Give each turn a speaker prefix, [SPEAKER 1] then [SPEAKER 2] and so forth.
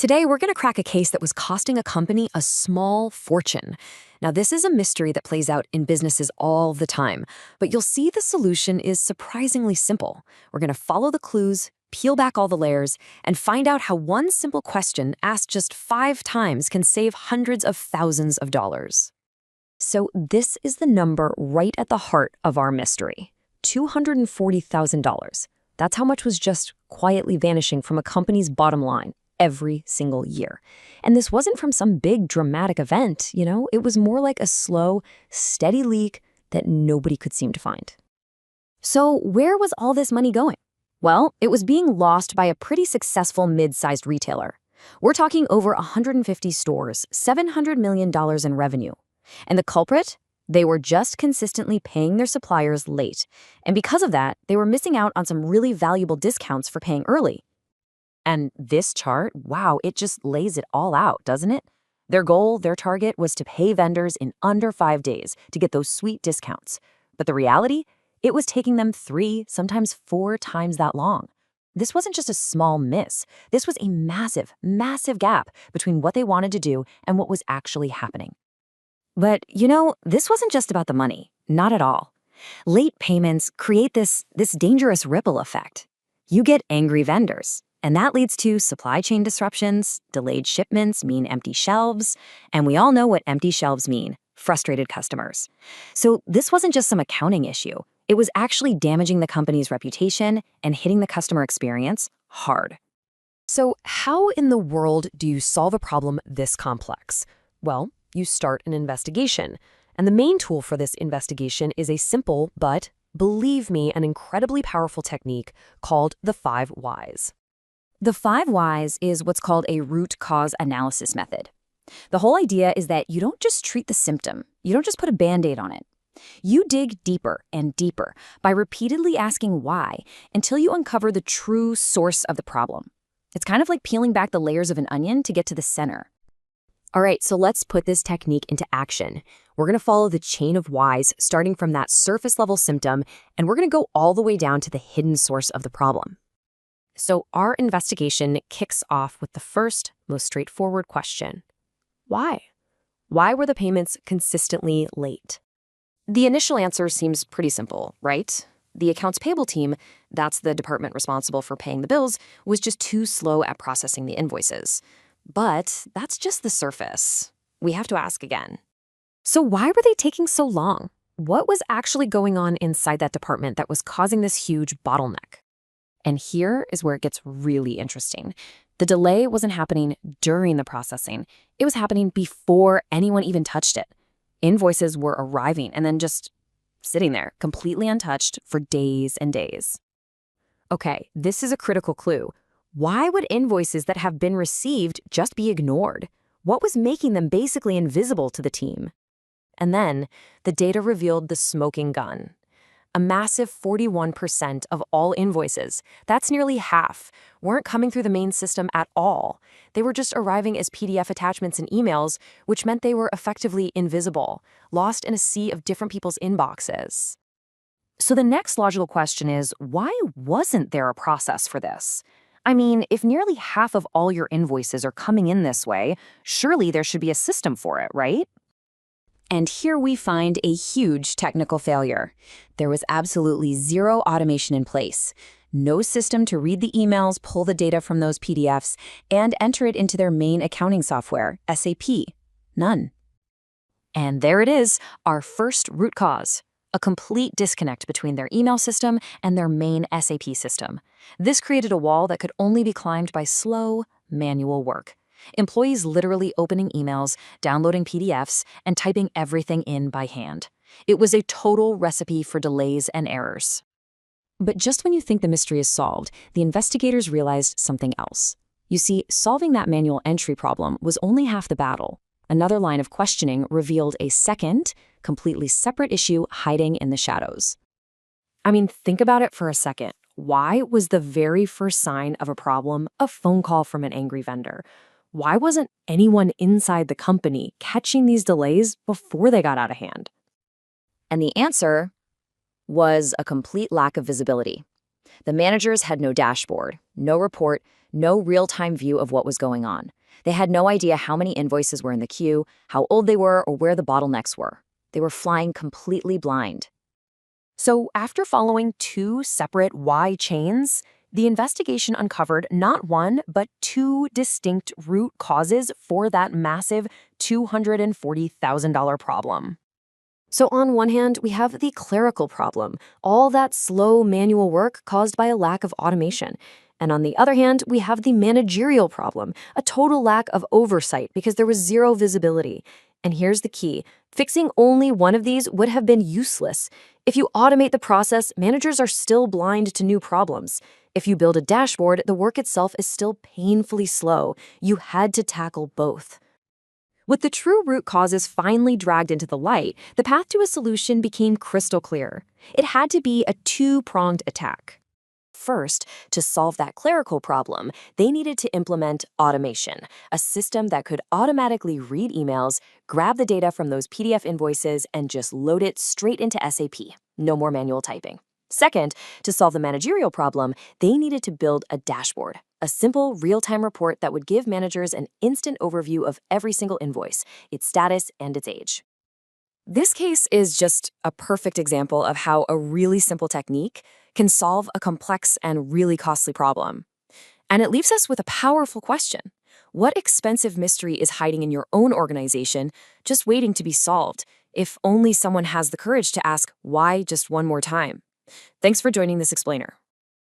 [SPEAKER 1] Today, we're going to crack a case that was costing a company a small fortune. Now, this is a mystery that plays out in businesses all the time, but you'll see the solution is surprisingly simple. We're going to follow the clues, peel back all the layers, and find out how one simple question asked just 5 times can save hundreds of thousands of dollars. So this is the number right at the heart of our mystery, $240,000. That's how much was just quietly vanishing from a company's bottom line every single year. And this wasn't from some big dramatic event, it was more like a slow, steady leak that nobody could seem to find. So where was all this money going? Well, it was being lost by a pretty successful mid-sized retailer. We're talking over 150 stores, $700 million in revenue. And the culprit? They were just consistently paying their suppliers late. And because of that, they were missing out on some really valuable discounts for paying early. And this chart, wow, it just lays it all out, doesn't it? Their goal, their target was to pay vendors in under 5 days to get those sweet discounts. But the reality? It was taking them 3, sometimes 4 times that long. This wasn't just a small miss. This was a massive, massive gap between what they wanted to do and what was actually happening. But, this wasn't just about the money. Not at all. Late payments create this dangerous ripple effect. You get angry vendors. And that leads to supply chain disruptions, delayed shipments mean empty shelves, and we all know what empty shelves mean, frustrated customers. So this wasn't just some accounting issue. It was actually damaging the company's reputation and hitting the customer experience hard. So how in the world do you solve a problem this complex? Well, you start an investigation. And the main tool for this investigation is a simple but, believe me, an incredibly powerful technique called the 5 whys. The 5 whys is what's called a root cause analysis method. The whole idea is that you don't just treat the symptom. You don't just put a Band-Aid on it. You dig deeper and deeper by repeatedly asking why until you uncover the true source of the problem. It's kind of like peeling back the layers of an onion to get to the center. All right, so let's put this technique into action. We're going to follow the chain of whys starting from that surface level symptom, and we're going to go all the way down to the hidden source of the problem. So our investigation kicks off with the first, most straightforward question. Why? Why were the payments consistently late? The initial answer seems pretty simple, right? The accounts payable team, that's the department responsible for paying the bills, was just too slow at processing the invoices. But that's just the surface. We have to ask again. So why were they taking so long? What was actually going on inside that department that was causing this huge bottleneck? And here is where it gets really interesting. The delay wasn't happening during the processing. It was happening before anyone even touched it. Invoices were arriving and then just sitting there, completely untouched for days and days. Okay, this is a critical clue. Why would invoices that have been received just be ignored? What was making them basically invisible to the team? And then the data revealed the smoking gun. A massive 41% of all invoices, that's nearly half, weren't coming through the main system at all. They were just arriving as PDF attachments and emails, which meant they were effectively invisible, lost in a sea of different people's inboxes. So the next logical question is, why wasn't there a process for this? I mean, if nearly half of all your invoices are coming in this way, surely there should be a system for it, right? And here we find a huge technical failure. There was absolutely zero automation in place. No system to read the emails, pull the data from those PDFs, and enter it into their main accounting software, SAP. None. And there it is, our first root cause. A complete disconnect between their email system and their main SAP system. This created a wall that could only be climbed by slow, manual work. Employees literally opening emails, downloading PDFs, and typing everything in by hand. It was a total recipe for delays and errors. But just when you think the mystery is solved, the investigators realized something else. You see, solving that manual entry problem was only half the battle. Another line of questioning revealed a second, completely separate issue hiding in the shadows. I mean, think about it for a second. Why was the very first sign of a problem a phone call from an angry vendor? Why wasn't anyone inside the company catching these delays before they got out of hand? And the answer was a complete lack of visibility. The managers had no dashboard, no report, no real-time view of what was going on. They had no idea how many invoices were in the queue, how old they were, or where the bottlenecks were. They were flying completely blind.
[SPEAKER 2] So, after following two separate why chains, the investigation uncovered not one, but two distinct root causes for that massive $240,000 problem.
[SPEAKER 1] So on one hand, we have the clerical problem, all that slow manual work caused by a lack of automation. And on the other hand, we have the managerial problem, a total lack of oversight because there was zero visibility. And here's the key. Fixing only one of these would have been useless. If you automate the process, managers are still blind to new problems. If you build a dashboard, the work itself is still painfully slow. You had to tackle both. With the true root causes finally dragged into the light, the path to a solution became crystal clear. It had to be a two-pronged attack. First, to solve that clerical problem, they needed to implement automation, a system that could automatically read emails, grab the data from those PDF invoices, and just load it straight into SAP. No more manual typing. Second, to solve the managerial problem, they needed to build a dashboard, a simple real-time report that would give managers an instant overview of every single invoice, its status, and its age. This case is just a perfect example of how a really simple technique can solve a complex and really costly problem. And it leaves us with a powerful question. What expensive mystery is hiding in your own organization, just waiting to be solved, if only someone has the courage to ask why just one more time? Thanks for joining this explainer.